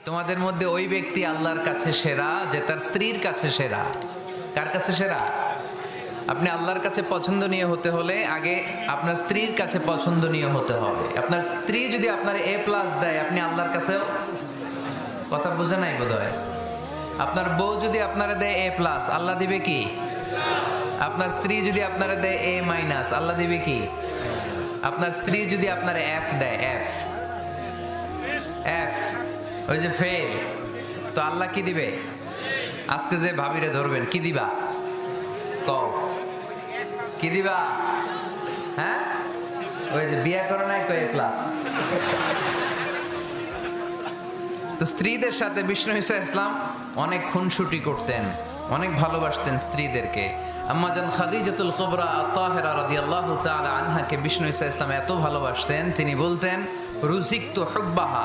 তোমাদের মধ্যে ওই ব্যক্তি আল্লাহর কাছে সেরা যে তার স্ত্রীর কাছে সেরা। কার কাছে সেরা? আপনি আল্লাহর কাছে পছন্দনীয় হতে হলে আগে আপনার স্ত্রীর কাছে পছন্দনীয় হতে হবে। আপনার স্ত্রী যদি আপনার A+ দেয়, আপনি আল্লাহর কাছেও, কথা বোঝে নাই বোধহয়। আপনার বউ যদি আপনারা দেয় A+, আল্লাহ দিবে কি? আপনার স্ত্রী যদি আপনারা দেয় A-, আল্লাহ দিবে কি? আপনার স্ত্রী যদি আপনার F দেয়, F ওই যে ফেল, তো আল্লাহ কি দিবে? আজকে যে ভাবিরে ধরবেন, কি দিবা? কও কি দিবা? হ্যাঁ, ওই যে বিয়ে করে নাই কো A+। তো স্ত্রীদের সাথে বিষ্ণু ঈসা ইসলাম অনেক খুনসুটি করতেন, অনেক ভালোবাসতেন স্ত্রীদেরকে। আম্মা জান খাদিজাতুল কুবরা আত-তাহিরা রাদিয়াল্লাহু তাআলা আনহাকে বিষ্ণু ঈসা ইসলাম এত ভালোবাসতেন, তিনি বলতেন রুজিকতু হুব্বাহা,